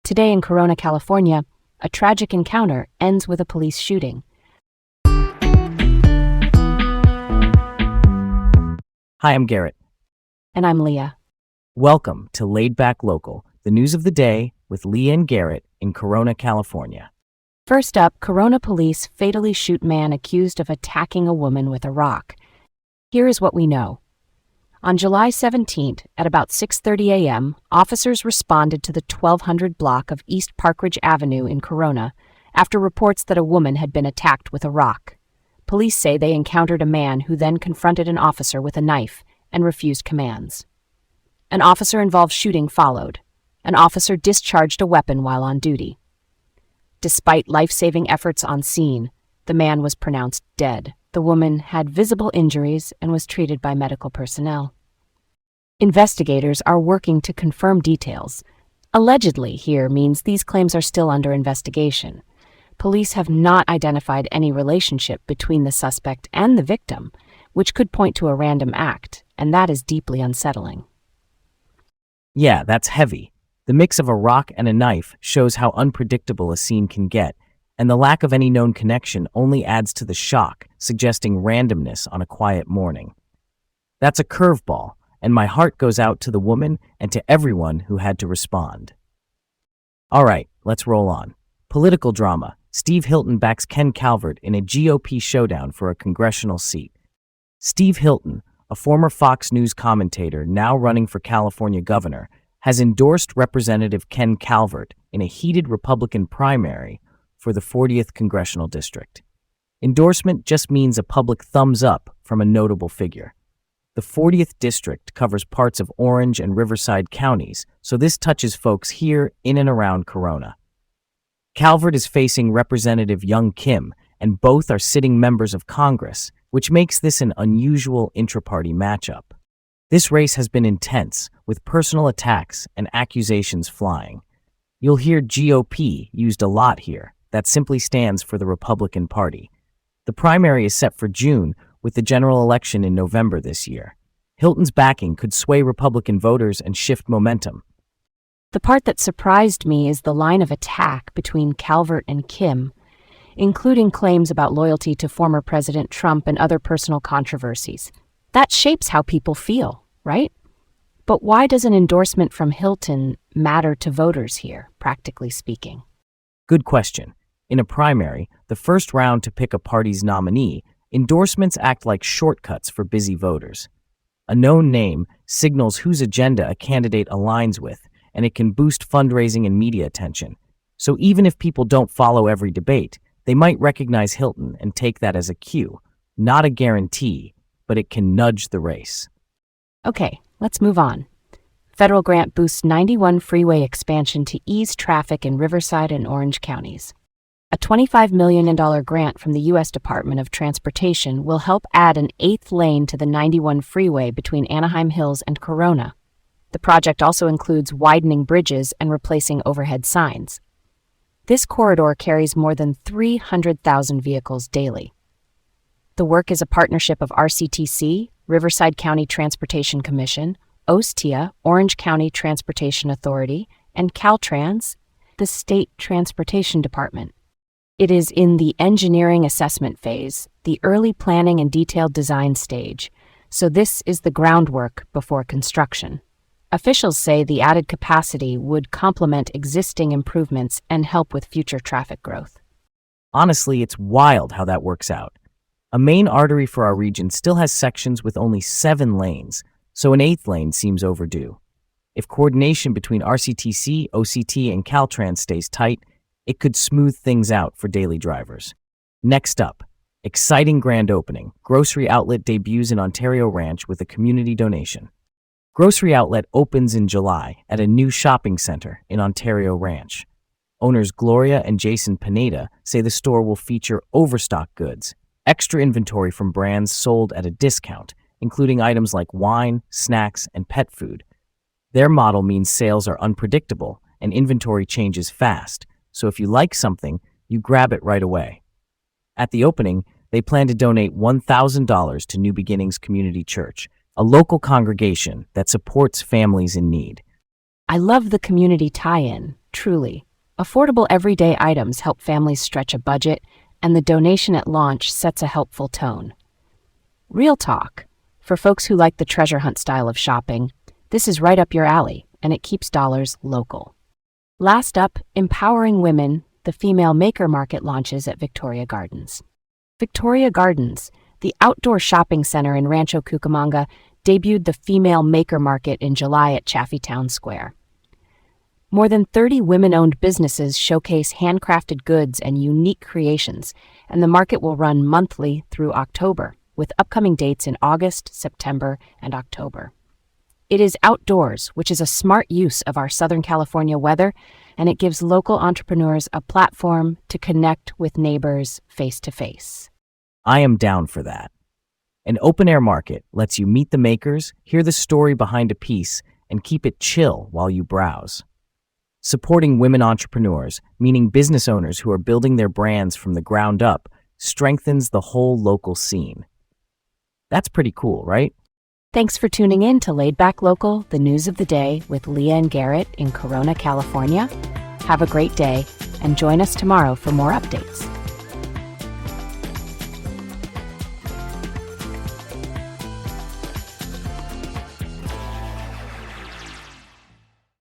Today in Corona, California, a tragic encounter ends with a police shooting. Hi, I'm Garrett. And I'm Leah. Welcome to Laid Back Local, the news of the day with Leah and Garrett in Corona, California. First up, Corona police fatally shoot man accused of attacking a woman with a rock. Here is what we know. On July 17th, at about 6:30 a.m., officers responded to the 1200 block of East Parkridge Avenue in Corona after reports that a woman had been attacked with a rock. Police say they encountered a man who then confronted an officer with a knife and refused commands. An officer-involved shooting followed. An officer discharged a weapon while on duty. Despite life-saving efforts on scene, the man was pronounced dead. The woman had visible injuries and was treated by medical personnel. Investigators are working to confirm details. Allegedly here means these claims are still under investigation. Police have not identified any relationship between the suspect and the victim, which could point to a random act, and that is deeply unsettling. Yeah, that's heavy. The mix of a rock and a knife shows how unpredictable a scene can get, and the lack of any known connection only adds to the shock, suggesting randomness on a quiet morning. That's a curveball, and my heart goes out to the woman and to everyone who had to respond. All right, let's roll on. Political drama. Steve Hilton backs Ken Calvert in a GOP showdown for a congressional seat. Steve Hilton, a former Fox News commentator now running for California governor, has endorsed Representative Ken Calvert in a heated Republican primary for the 40th Congressional District. Endorsement just means a public thumbs up from a notable figure. The 40th District covers parts of Orange and Riverside counties, so this touches folks here in and around Corona. Calvert is facing Representative Young Kim, and both are sitting members of Congress, which makes this an unusual intra-party matchup. This race has been intense, with personal attacks and accusations flying. You'll hear GOP used a lot here. That simply stands for the Republican Party. The primary is set for June, with the general election in November this year. Hilton's backing could sway Republican voters and shift momentum. The part that surprised me is the line of attack between Calvert and Kim, including claims about loyalty to former President Trump and other personal controversies. That shapes how people feel, right? But why does an endorsement from Hilton matter to voters here, practically speaking? Good question. In a primary, the first round to pick a party's nominee, endorsements act like shortcuts for busy voters. A known name signals whose agenda a candidate aligns with, and it can boost fundraising and media attention. So even if people don't follow every debate, they might recognize Hilton and take that as a cue. Not a guarantee, but it can nudge the race. Okay, let's move on. Federal grant boosts 91 freeway expansion to ease traffic in Riverside and Orange counties. A $25 million grant from the U.S. Department of Transportation will help add an 8th lane to the 91 freeway between Anaheim Hills and Corona. The project also includes widening bridges and replacing overhead signs. This corridor carries more than 300,000 vehicles daily. The work is a partnership of RCTC, Riverside County Transportation Commission, OSTIA, Orange County Transportation Authority, and Caltrans, the State Transportation Department. It is in the engineering assessment phase, the early planning and detailed design stage, so this is the groundwork before construction. Officials say the added capacity would complement existing improvements and help with future traffic growth. Honestly, it's wild how that works out. A main artery for our region still has sections with only 7 lanes, so an 8th lane seems overdue. If coordination between RCTC, OCT, and Caltrans stays tight, it could smooth things out for daily drivers. Next up, exciting grand opening. Grocery outlet debuts in Ontario Ranch with a community donation. Grocery outlet opens in July at a new shopping center in Ontario Ranch. Owners Gloria and Jason Pineda say the store will feature overstock goods, extra inventory from brands sold at a discount, including items like wine, snacks, and pet food. Their model means sales are unpredictable and inventory changes fast, so if you like something, you grab it right away. At the opening, they plan to donate $1,000 to New Beginnings Community Church, a local congregation that supports families in need. I love the community tie-in, Truly, affordable everyday items help families stretch a budget, and the donation at launch sets a helpful tone. Real talk. For folks who like the treasure hunt style of shopping, this is right up your alley, and it keeps dollars local. Last up, Empowering Women, the Female Maker Market launches at Victoria Gardens. Victoria Gardens, the outdoor shopping center in Rancho Cucamonga, debuted the Female Maker Market in July at Chaffee Town Square. More than 30 women-owned businesses showcase handcrafted goods and unique creations, and the market will run monthly through October, with upcoming dates in August, September, and October. It is outdoors, which is a smart use of our Southern California weather, and it gives local entrepreneurs a platform to connect with neighbors face to face. I am down for that. An open-air market lets you meet the makers, hear the story behind a piece, and keep it chill while you browse. Supporting women entrepreneurs, meaning business owners who are building their brands from the ground up, strengthens the whole local scene. That's pretty cool, right? Thanks for tuning in to Laid Back Local, the news of the day with Leah and Garrett in Corona, California. Have a great day, and join us tomorrow for more updates.